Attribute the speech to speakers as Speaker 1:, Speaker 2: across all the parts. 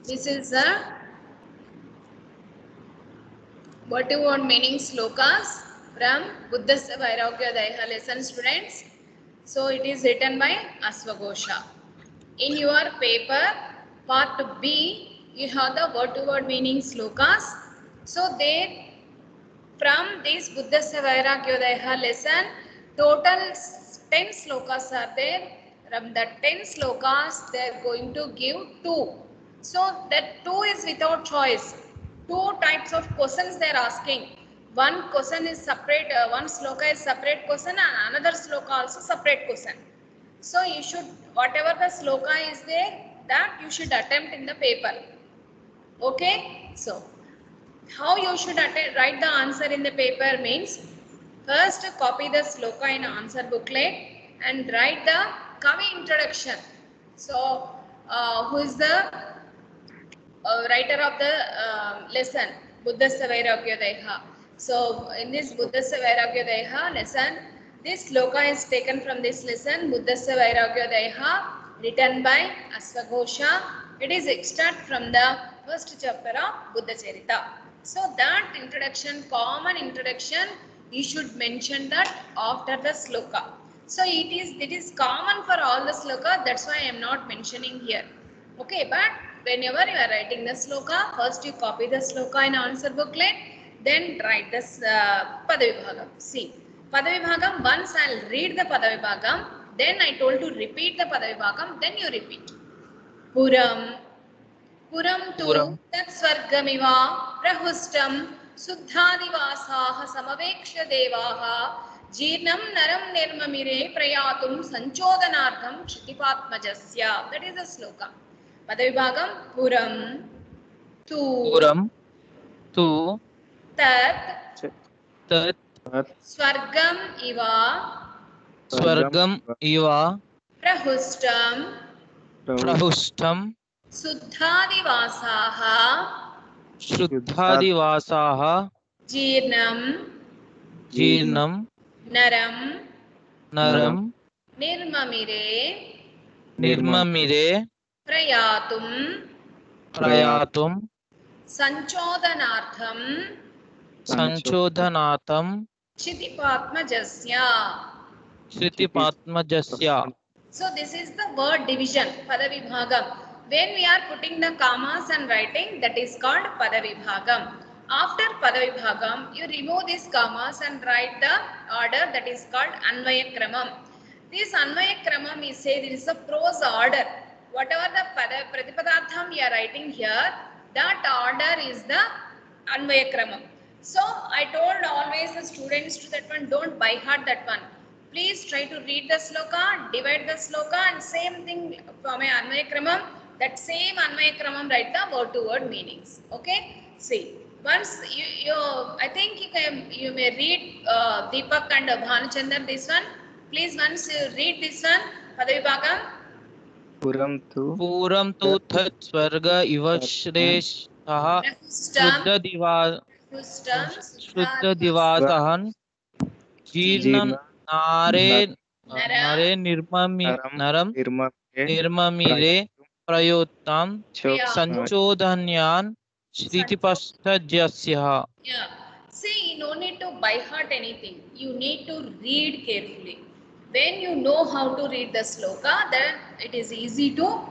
Speaker 1: This is a what you want meaning slokas from Buddhasya Vairagyadaya lesson, students. So it is written by Asvaghosha. In your paper, part B, you have the word-to-word meaning slokas. So there, from this Buddhasya Vairagyadaya lesson, total 10 slokas are there. From the 10 slokas, they are going to give 2. So that 2 is without choice. 2 types of questions they are asking. One question is separate, one sloka is separate question and another sloka also separate question. So you should, whatever the sloka is there, that you should attempt in the paper. Okay? So, how you should write the answer in the paper means, first copy the sloka in answer booklet and write the Kavi introduction. So, who is the writer of the lesson? Buddhasya Vairagyadaya. So, in this Buddhasya Vairagyadaya lesson, this sloka is taken from this lesson, Buddhasya Vairagyadaya, written by Asvaghosha. It is extract from the first chapter of Buddha Charita. So, that introduction, common introduction, you should mention that after the sloka. So, it is common for all the sloka, that's why I am not mentioning here. Okay, but whenever you are writing the sloka, first you copy the sloka in answer booklet, then write this Padavibhagam. See, Padavibhagam, once I'll read the Padavibhagam, then I told to repeat the Padavibhagam, then you repeat. Puram, Puram tu tat swargamiva prahustam suddhadivasaha samaveksha devaha जीर्णम नरम निर्ममिरे प्रयातुम संचोदनार्थम क्षितिपात्मजस्य. That is the sloka. पदविभागम पुरम तु तत् स्वर्गम इव प्रहुष्टम शुद्धादिवासाः जीर्णम नरम निर्ममिरे प्रयातुम संचोदनार्थम क्षितिपात्मजस्य. So this is the word division, Padavibhagam. When we are putting the commas and writing, that is called Padavibhagam. After Padavibhagam, you remove these commas and write the order, that is called Anvaya Kramam. This Anvaya Kramam is said it is a prose order. Whatever the Pratipadartham you are writing here, that order is the Anvaya Kramam. So I told always the students to that one, don't by heart that one. Please try to read the sloka, divide the sloka, and same thing from a Anvaya Kramam. That same Anvaya Kramam write the word to word meanings. Okay? See, once I think you may read Deepak and Bhanuchandar this one. Please once you read this one, Padavibhagam. Puram tu that swarga iva shrestha शुद्ध दिवासहन जीर्णम नारे निर्ममिरे प्रयोत्तम संचोदन्यान श्रुतिपश्चर्यस्य. See, no need to by heart anything. You need to read carefully. When you know how to read the sloka, then it is easy to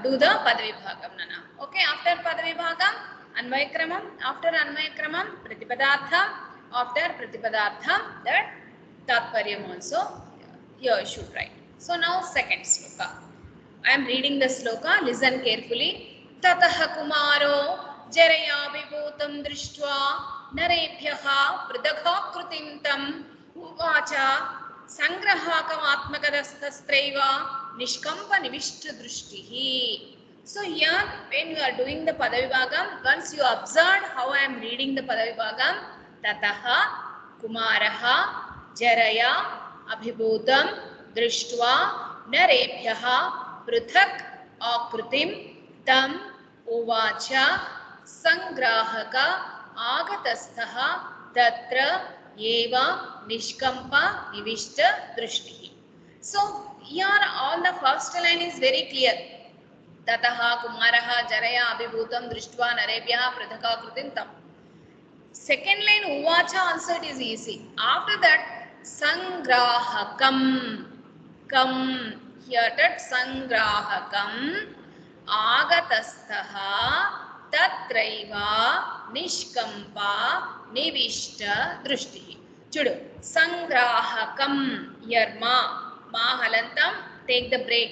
Speaker 1: do the Padavibhagam. Okay, after Padavibhagam, Anvaya Kramam, after Anvaya Kramam, Pratipadartham, after Pratipadartham, that Tatparyam also here you should write. So now second sloka. I am reading the sloka, listen carefully. Tataha kumaro jaraya vibhutam drishtva narebhyaha pridagha tam uvacha sangrahakamatmakadasthasthraiva nishkampa nivishta drushtihi. So here when you are doing the Padavibhagam, once you observe how I am reading the Padavibhagam, Tataha Kumaraha Jaraya Abhibhutam Drishtva Narebhyaha Prithak Akrutim Tam Uvacha Sangrahaka Agatasthaha Tatra Eva Nishkampa Nivishta Drushtihi. So here all the first line is very clear. ततः कुमारः जरया अभिभूतं दृष्ट्वा नरेभ्यः पृथकाकृतिं तम्. Second line uvacha also it is easy. After that sangrahakam kam here that sangrahakam agatastaha tatraiva nishkampa nivishta drishti. Chudu sangrahakam here ma halantam take the break.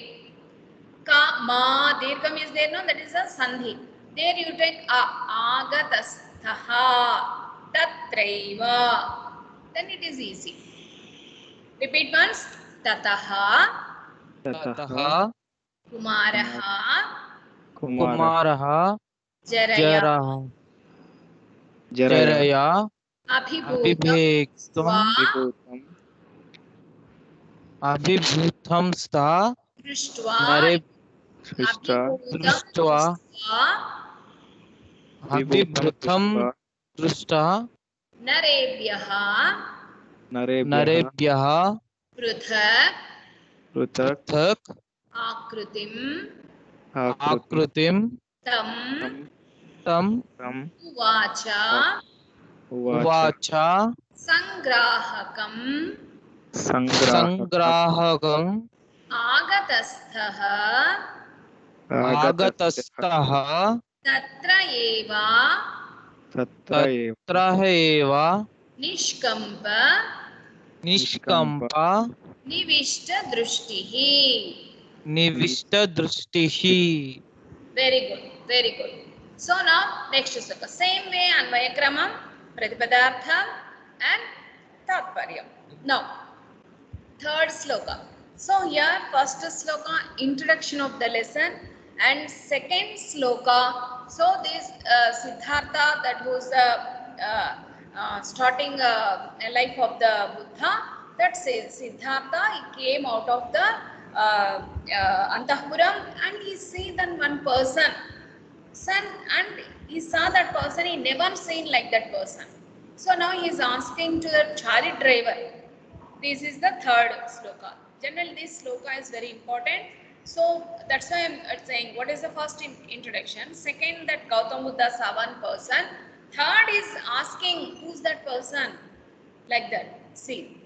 Speaker 1: Ka ma dirgham is there, no, that is a sandhi. There you take a agatastaha tatraiva, then it is easy. Repeat once. Tataha kumaraha jaraya
Speaker 2: अभिभूतं sta
Speaker 1: दृष्ट्वा
Speaker 2: अभिभूतं दृष्टा
Speaker 1: नरेभ्यः
Speaker 2: पृथक् आकृतिं तं उवाच
Speaker 1: संग्राहकम् आगतस्थः तत्र एव निष्कम्प निविष्ट दृष्टिः. Very good, very good. So now next sloka. Same way Anvaya Kramam, Pratipadartham and Tatparyam. Now third sloka. So here first sloka introduction of the lesson and second sloka. So this Siddhartha, that was starting life of the Buddha. That says Siddhartha, he came out of the Antahpuram and he see then one person. And he saw that person, he never seen like that person. So now he is asking to the chariot driver. This is the third sloka. Generally this sloka is very important. So that's why I am saying what is the first introduction. Second, that Gautam Buddha saw one person. Third is asking who's that person, like that. See,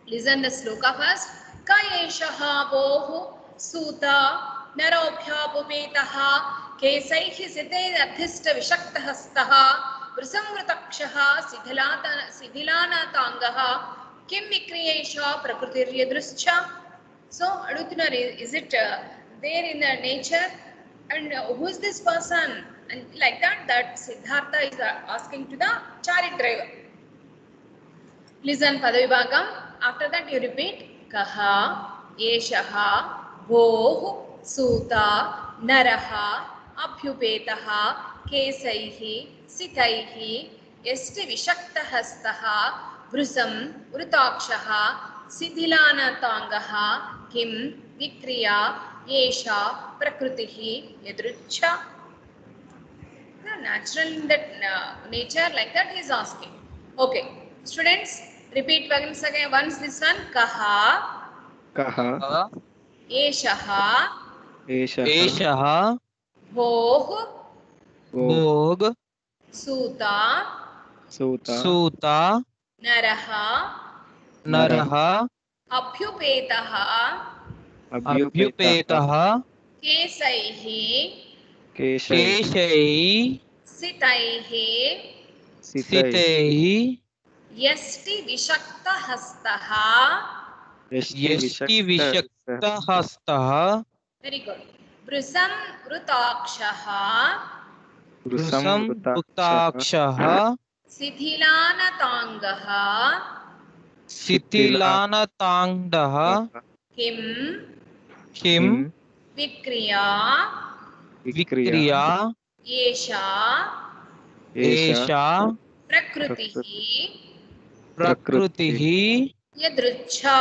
Speaker 1: listen the sloka first. Kayeshaha bohu suta narobhyapupetaha kesaihi siddhista vishaktahastah vrisamrutakshaha sidhilanataangaha kim vikriyesha prakrutiryadrascha. So Adutunar, is it there in the nature, and who is this person, and like that Siddhartha is asking to the chariot driver. Listen Padavibhagam. After that you repeat. Kaha eshaha bohu suta naraha abhyupetaha kesaihi sithaihi esti vishaktahastaha vrusam vrutakshaha sidhilanataangaha kim vikriya esha prakrutihi yadrucha. The natural in that nature, like that he is asking. Okay, students, repeat once again. Once this one. Kaha eshaha bhog suta naraha abhyupetaha kesaihi sithaihi yasti vishaktahastaha. Very good. Vrusam vrutakshaha sidhilanataangaha kim vikriya esha prakrutihi yadrucha.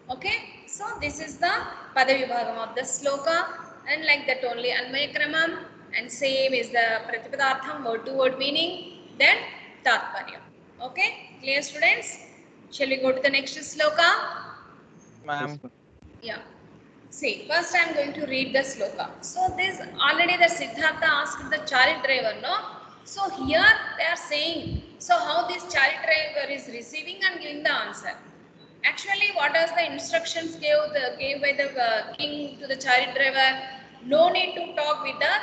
Speaker 1: Okay, so this is the Padavibhagam of the sloka, and like that only Anvaya Kramam, and same is the Pratipadartham, word to word meaning, then Tatparyam. Okay, clear students? Shall we go to the next sloka?
Speaker 2: ma'am.
Speaker 1: Yeah. See, first I am going to read the sloka. So this already the Siddhartha asked the chariot driver, no? So here they are saying, so how this chariot driver is receiving and giving the answer. Actually, what does the instructions gave by the king to the chariot driver? No need to talk with the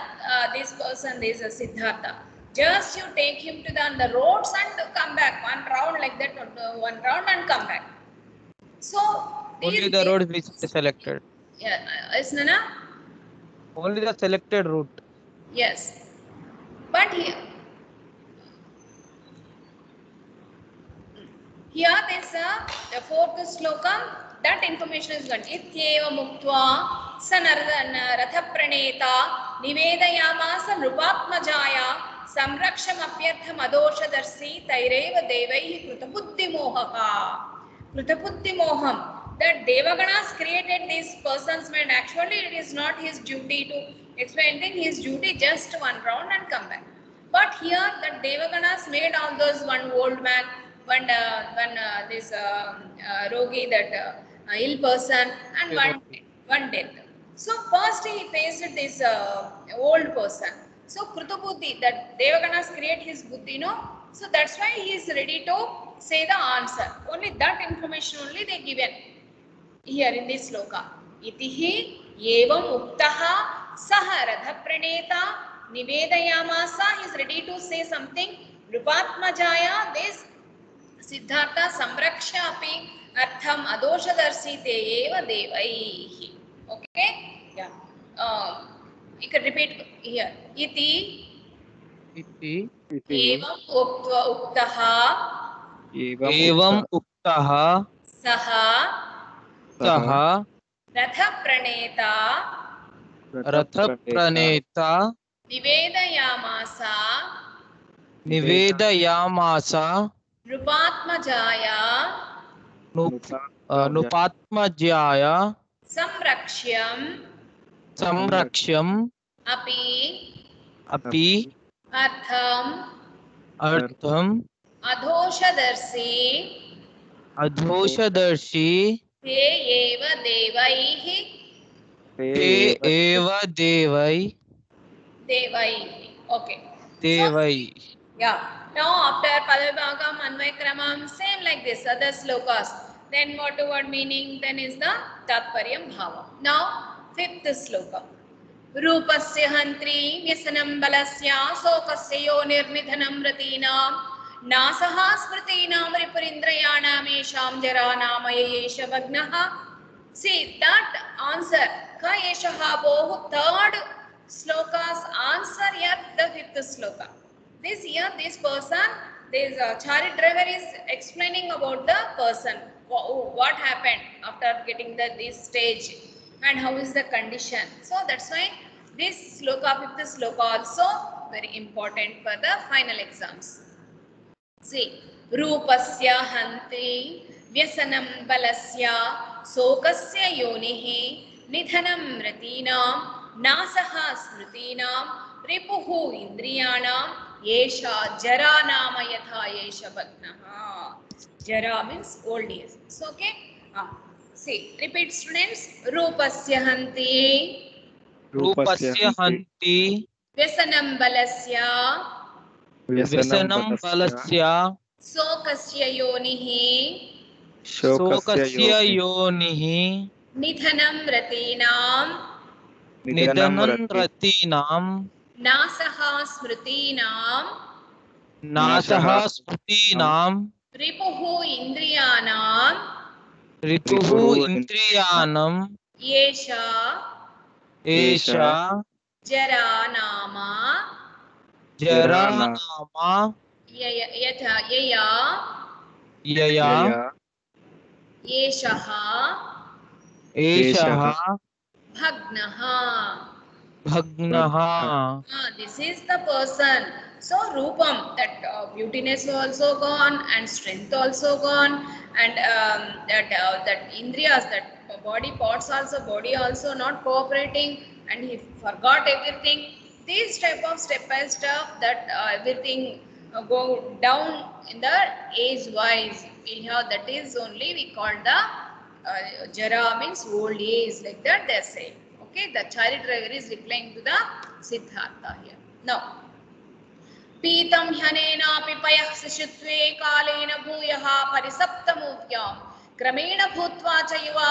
Speaker 1: this person, this Siddhartha. Just you take him to the roads and come back one round like that, one round and come back. So
Speaker 2: Only
Speaker 1: these
Speaker 2: the road which is selected.
Speaker 1: yeah, is Nana?
Speaker 2: Only the selected route.
Speaker 1: Yes. But here this the fourth sloka, that information is given. Ityeva muktva sanartha praneta nivedayamasa nrupatmajaya samraksham apyartham adoshadarsi taireva devaihi krutabuddhi mohaha. Krutabuddhi moham. That Devaganas created this person's mind. Actually, it is not his duty to explain anything. His duty just one round and come back. But here, the Devaganas made all those one old man, one this rogi, that ill person, and one death. So first he faced this old person. So Krutabuddhi, that Devaganas create his buddhi, no? So that's why he is ready to say the answer. Only that information only they given here in this sloka. Itihi evam uktaha saha radha praneta nivedayamasa. He is ready to say something. Rupatmajaya, this Siddhartha samraksha api artham adoshadarsi te eva devaihi. Okay? Yeah. You can repeat here. Iti evam uktaha
Speaker 2: Evam uktaha
Speaker 1: saha ratha
Speaker 2: praneta
Speaker 1: nivedayamasa
Speaker 2: nivedayamasa
Speaker 1: nrupatmajaya
Speaker 2: nupatmajaya samraksham
Speaker 1: api
Speaker 2: artham adhoshadarshi
Speaker 1: te eva devaihi Okay.
Speaker 2: devai.
Speaker 1: Yeah. Now after Padavibhagam, Anvaikramam, same like this, other slokas. Then word to word meaning, then is the Tatparyam Bhava. Now, fifth sloka. Rupasya hantri vyasanam balasya sokasya yo nirnidhanam ratinam nasaha smritinam ripurindrayanam esham jaranamaya yesha vagnaha. See that answer. Ka yeshaha bohu, third sloka's answer here, the fifth sloka. This here, this person, this chariot driver is explaining about the person, what happened after getting this stage and how is the condition. So that's why this sloka, fifth sloka also very important for the final exams. See, Rupasya hanti vyasanam balasya sokasya yonihi nidhanam ratinam nasaha smritinam ripuhu indriyanam yesha jara nama yatha yesha bhagnaha. Jara means old age. So, okay. See, repeat students. Rupasya hanti vyasanam balasya
Speaker 2: Vyasanam balasya
Speaker 1: sokasya
Speaker 2: yonihi
Speaker 1: nidhanam
Speaker 2: nidanam ratinam
Speaker 1: nasaha smritinam ripuhu indriyanam yesha jara nama yaya
Speaker 2: eshaha
Speaker 1: bhagnaha. This is the person. So Rupam, that beautiness also gone and strength also gone, and that indriyas, that body parts also, body also not cooperating, and he forgot everything. These type of step by step, that everything go down in the age wise. We have, that is only we call the Jara means old age, like that they say. Okay, the chariot driver is replying to the Siddhartha here. Now, Pitam hyanenapi payah sishutve kalena bhuyah parisaptamuvyam kramena bhutva cha yuva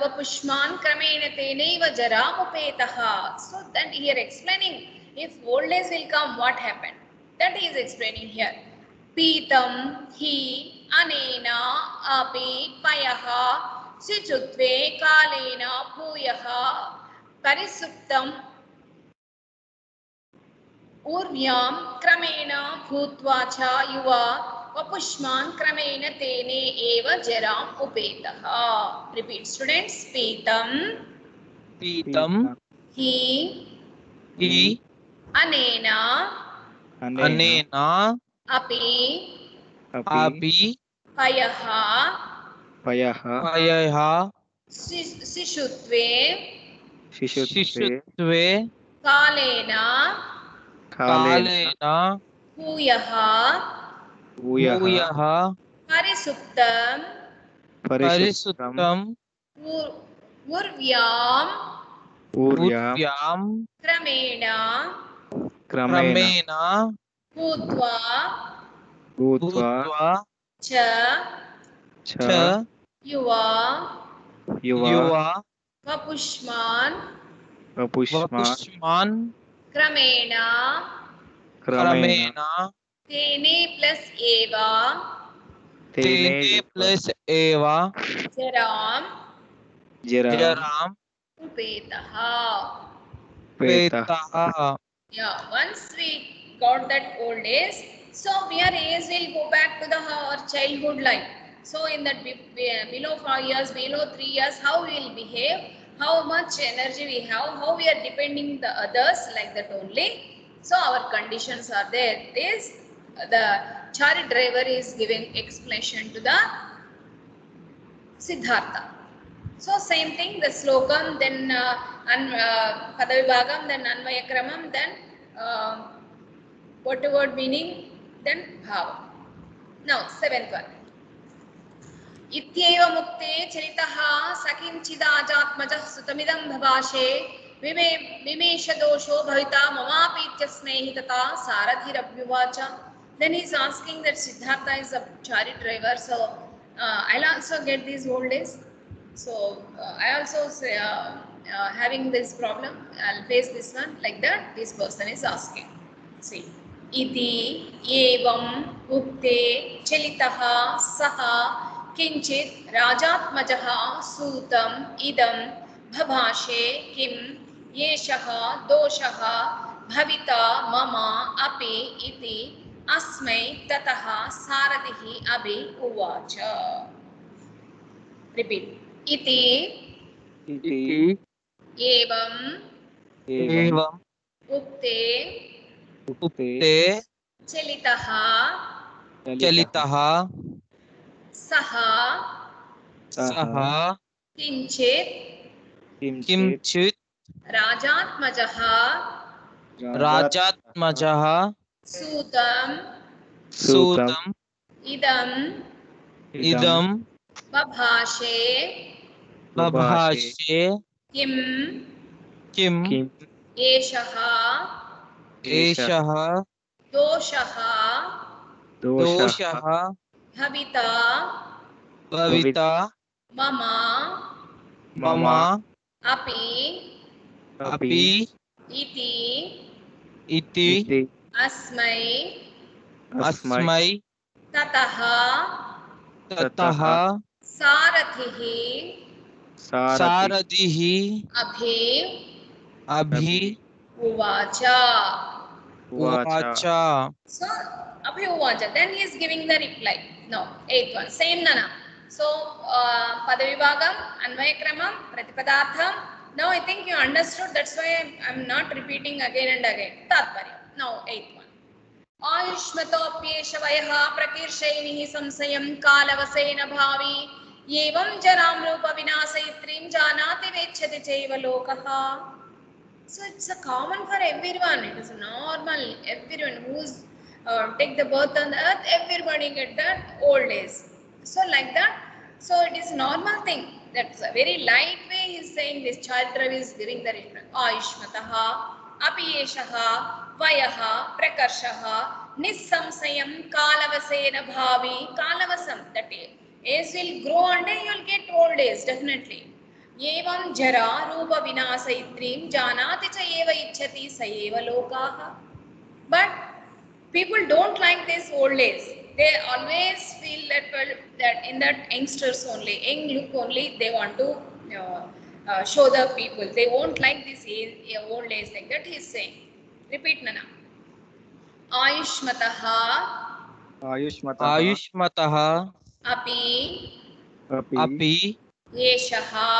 Speaker 1: vapushman kramena tenaiva jaramupetaha. So then here explaining, if old age will come, what happened? That he is explaining here. Pitam hi anena api payah sichutve kalena bhuyah parisuptam ऊर्व्यां क्रमेण भूत्वा च युवा वपुष्मान् क्रमेण तेने एव जराम् उपेतः. Repeat students. पीतं
Speaker 2: Pitam
Speaker 1: हि
Speaker 2: हि
Speaker 1: अनेन
Speaker 2: अनेन
Speaker 1: अपि
Speaker 2: अपि
Speaker 1: पयः
Speaker 2: पयः
Speaker 1: शिशुत्वे
Speaker 2: शिशुत्वे
Speaker 1: कालेन
Speaker 2: कालेन
Speaker 1: भूयः
Speaker 2: भूयः
Speaker 1: परिसुप्तं
Speaker 2: परिसुप्तं
Speaker 1: ऊर्व्यां
Speaker 2: ऊर्व्यां
Speaker 1: क्रमेण
Speaker 2: क्रमेण
Speaker 1: भूत्वा
Speaker 2: भूत्वा
Speaker 1: च
Speaker 2: च
Speaker 1: युवा
Speaker 2: युवा
Speaker 1: वपुष्मान्
Speaker 2: वपुष्मान्
Speaker 1: क्रमेण
Speaker 2: क्रमेण
Speaker 1: तेने प्लस एव
Speaker 2: तेने प्लस एव
Speaker 1: जराम्
Speaker 2: जराम्
Speaker 1: उपेतः.
Speaker 2: उपेतः.
Speaker 1: Yeah, once we got that old age, so our age will go back to the our childhood life. So in that below 5 years, below 3 years, how we will behave, how much energy we have, how we are depending the others, like that only. So our conditions are there. This the chariot driver is giving explanation to the Siddhartha. So same thing, the slokam, then padavibhagam, then anvayakramam, then word meaning, then bhava. Now, seventh one. इत्येव मुक्ते चरितः सकिंचिदाजात्मजः सुतमिदं भभाषे विमेश दोषो भविता ममापि इत्यस्मै हि तथा सारथिरभ्युवाच. Then he is asking that Siddhartha is a chariot driver, so I'll also get these old days. So I also say, having this problem, I'll face this one, like that this person is asking. See, iti evam ukte chalitaha saha किंचित राजात्मजः सूतम इदं भभाषे किम येषः दोषः भविता मम अपि इति अस्मै ततः सारथिः अभि उवाच. रिपीट. इति एवं उक्ते चलितः सः किंचित राजात्मजः
Speaker 2: सूतम
Speaker 1: इदं बभाषे किम एषः दोषः भविता मम अपि इति अस्मै ततः सारथिः अभि उवाच. So Abhi Uvacha, then he is giving the reply. No, eighth one, same Nana. So Padavibhagam, Anvayakramam, Pratipadartham. Now I think you understood, that's why I am not repeating again and again. Tatparya. Now eighth one. Ayushmatopyesha vayaha prakirshayinihi samsayam kalavasena bhavi yevam jaram rupa vinasayitrim janati vechhati chaiva lokaha. So it's a common for everyone. It is normal. Everyone who's take the birth on the earth, everybody get that old age. So like that. So it is normal thing. That's a very light way he is saying this. Charitravi is giving the reference. Ayushmataha, apiyeshaha, vayaha, prakarshaha, nissamsayam, kalavasena bhavi, kalavasam. That age will grow and you will get old age, definitely. Evam jara, rupa vinasayitrim, janati cha eva ichchati, sa eva lokaha. But people don't like this old age. They always feel that, well, that in that youngsters only, young look only, they want to show the people. They won't like this age, old age like that. He is saying. Repeat, Nana. Ayushmataha
Speaker 3: आयुष्मतः
Speaker 2: आयुष्मतः
Speaker 1: api
Speaker 3: अपि
Speaker 2: अपि
Speaker 1: yeshaha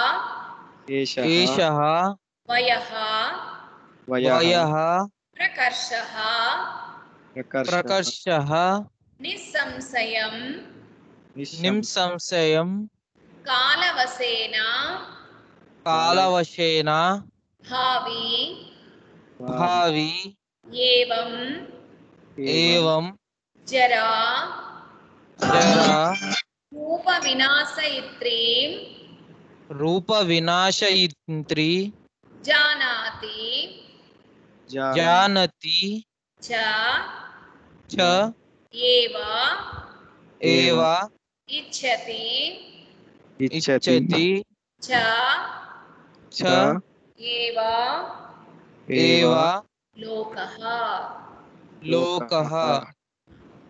Speaker 3: एषः
Speaker 2: एषः
Speaker 1: vayaha
Speaker 3: वयः
Speaker 2: वयः
Speaker 1: prakarshaha
Speaker 3: प्रकर्षः
Speaker 2: प्रकर्षः
Speaker 1: nissamsayam
Speaker 2: निःसंशयं
Speaker 1: kalavasena
Speaker 2: कालवशेन
Speaker 1: bhavi
Speaker 2: भावि
Speaker 1: evam
Speaker 2: एवं
Speaker 1: jara
Speaker 2: जरा
Speaker 1: रूप विनाशयित्रीं
Speaker 2: रूपविनाशयित्री
Speaker 1: जानाति
Speaker 2: जानति
Speaker 1: च
Speaker 2: च
Speaker 1: एव
Speaker 2: एव
Speaker 1: इच्छति
Speaker 2: इच्छति
Speaker 1: च
Speaker 2: च
Speaker 1: एव
Speaker 2: एव
Speaker 1: लोकः.
Speaker 2: लोकः.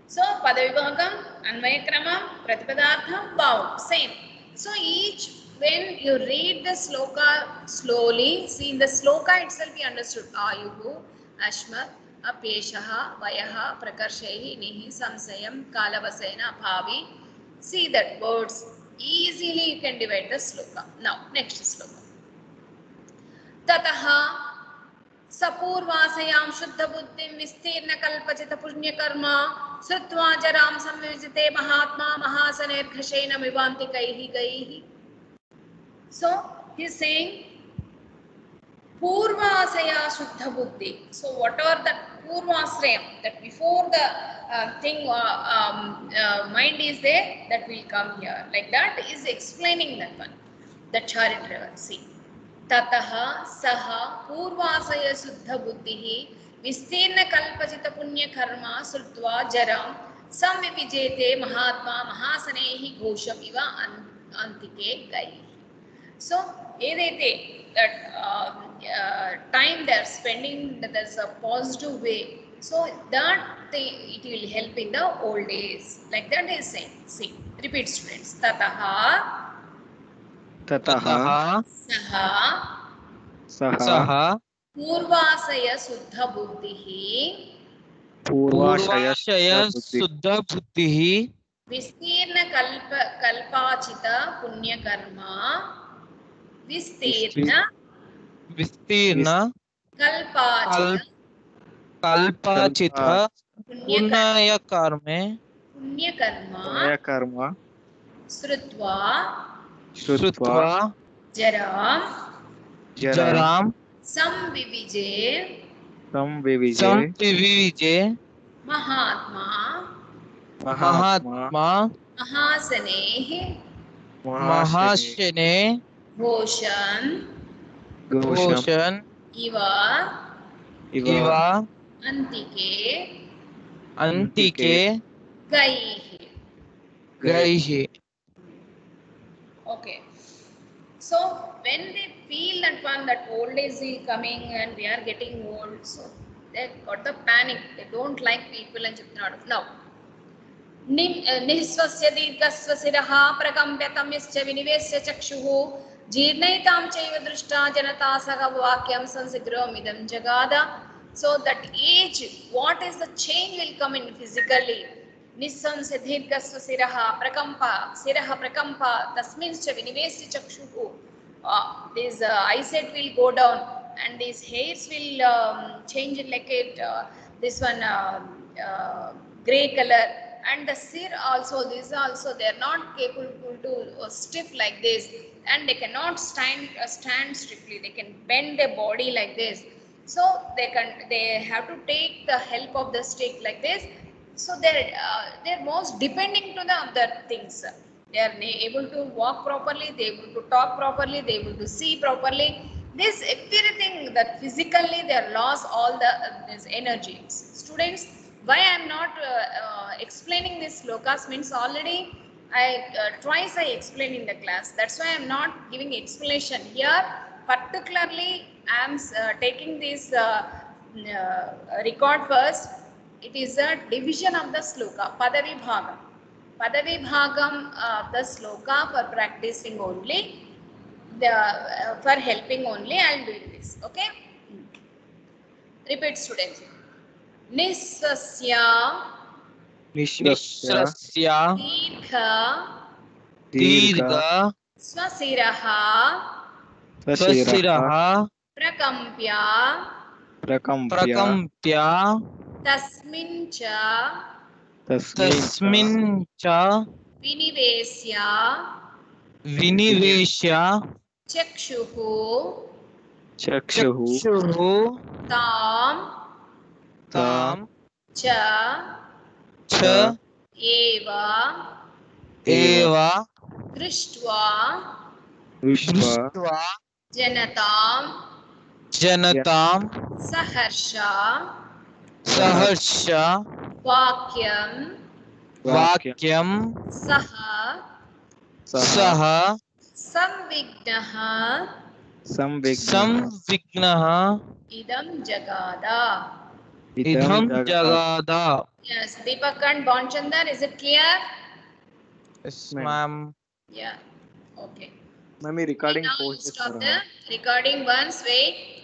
Speaker 1: So padavibhagam, anvayakramam, pratipadartham, bound, same. So each, when you read the sloka slowly, see in the sloka itself we understood ayuhu, ashmat, apeshaha, vayaha, prakarshehi, nihi, samsayam, kalavasena, bhavi. See that words, easily you can divide the sloka. Now next sloka. Tataha सपूर्वासयां शुद्ध बुद्धिं विस्तीर्ण कल्पचित पुण्य कर्म श्रुत्वा जरां संविजिते महात्मा महासनेर्घशेन विवान्ति कैः गैः. So he is saying पूर्वासया शुद्ध बुद्धि. So whatever that पूर्वाश्रयam, that before the thing mind is there, that will come here. Like that is explaining that one. The Charitra. See. ततः सः पूर्वाशय शुद्ध बुद्धिः विस्तीर्ण कल्पचित पुण्य कर्म श्रुत्वा जरां संविविजेते महात्मा महासनेः घोषम इव अंतिके गैः. So ఏదైతే that time they are spending, there's a positive way, so that it will help in the old days. Like that is saying. See, repeat students. ततः
Speaker 3: ततः
Speaker 1: सः
Speaker 2: सः
Speaker 1: पूर्वाशय शुद्ध बुद्धिः
Speaker 2: पूर्वाशय
Speaker 3: पूर्वाशय
Speaker 2: शुद्ध बुद्धिः
Speaker 1: विस्तीर्ण कल्पाचित पुण्यकर्म विस्तीर्ण
Speaker 2: विस्तीर्ण
Speaker 1: कल्पाचित
Speaker 2: कल्पचित पुण्यकर्मे
Speaker 1: पुण्यकर्म श्रुत्वा
Speaker 2: श्रुत्वा
Speaker 1: जरां
Speaker 2: जरां
Speaker 1: संविविजे
Speaker 2: संविविजे
Speaker 1: महात्मा
Speaker 2: महात्मा
Speaker 1: महासनेः
Speaker 2: महाशने
Speaker 1: घोषन् इव
Speaker 2: इव
Speaker 1: अन्तिके
Speaker 2: अन्तिके
Speaker 1: गैः.
Speaker 2: गैः.
Speaker 1: Okay. So when they feel that one, that old age is coming and we are getting old, so they got the panic. They don't like people and chipnadu. Now, निःस्वस्य दीर्घस्व शिरः प्रकम्प्यतं यश्च विनिवेश्य चक्षुः जीर्णैतां चैव दृष्टा जनता सह वाक्यं संसिग्रहमिदं जगाद. So that age, what is the change will come in physically? निःसंशय दीर्घस्व शिरः प्रकम्प तस्मिंश्च विनिवेश्य चक्षुः. This eyesight will go down and these hairs will change like it. This one gray color. And the sir also, this also, they are not capable to stiff like this, and they cannot stand strictly. They can bend their body like this, so they have to take the help of the stick like this. So they're most depending to the other things. They are able to walk properly, they are able to talk properly, they are able to see properly. This everything that physically they are lost all the this energies. Students, why I am not explaining this slokas means already twice I explained in the class. That's why I am not giving explanation here. Particularly, I am taking this record first. It is a division of the sloka, Padavi Bhagam. Padavi Bhagam of the sloka for practicing only, for helping only I am doing this. Okay? Repeat, students. Nissasya
Speaker 3: निःश्वस्य
Speaker 2: Nishasya
Speaker 1: Dirgha
Speaker 3: दीर्घ
Speaker 2: Dirgha
Speaker 1: Swasiraha
Speaker 3: स्वशिरः
Speaker 2: Swasiraha
Speaker 1: Prakampya
Speaker 3: प्रकम्प्य
Speaker 2: Prakampya
Speaker 1: Tasmin cha
Speaker 3: तस्मिन् च
Speaker 2: Tasmin cha
Speaker 1: Vinivesya
Speaker 2: Viniveshya
Speaker 1: Chakshuhu
Speaker 3: चक्षुः
Speaker 2: Chakshuhu
Speaker 1: Tam
Speaker 2: Tam
Speaker 1: cha
Speaker 2: Cha
Speaker 1: Eva
Speaker 2: Eva
Speaker 1: Drishtva
Speaker 3: दृष्ट्वा
Speaker 2: Drishtva
Speaker 1: Janatam
Speaker 2: Janatam
Speaker 1: Saharsha
Speaker 2: Saharsha
Speaker 1: Vakyam
Speaker 3: वाक्यं
Speaker 2: Vakyam
Speaker 1: Saha
Speaker 3: सः
Speaker 2: Saha
Speaker 1: Samvignaha
Speaker 3: संविघ्नः
Speaker 2: Samvignaha
Speaker 1: Idam Jagada.
Speaker 2: Idham
Speaker 3: जगत्
Speaker 2: Jagada.
Speaker 1: Yes, Deepak and Bonchandar, is it clear?
Speaker 2: Yes,
Speaker 3: Ma'am.
Speaker 2: ma'am.
Speaker 1: Yeah. Okay.
Speaker 3: Mummy recording
Speaker 1: Now you
Speaker 3: post
Speaker 1: stop the recording once. Wait.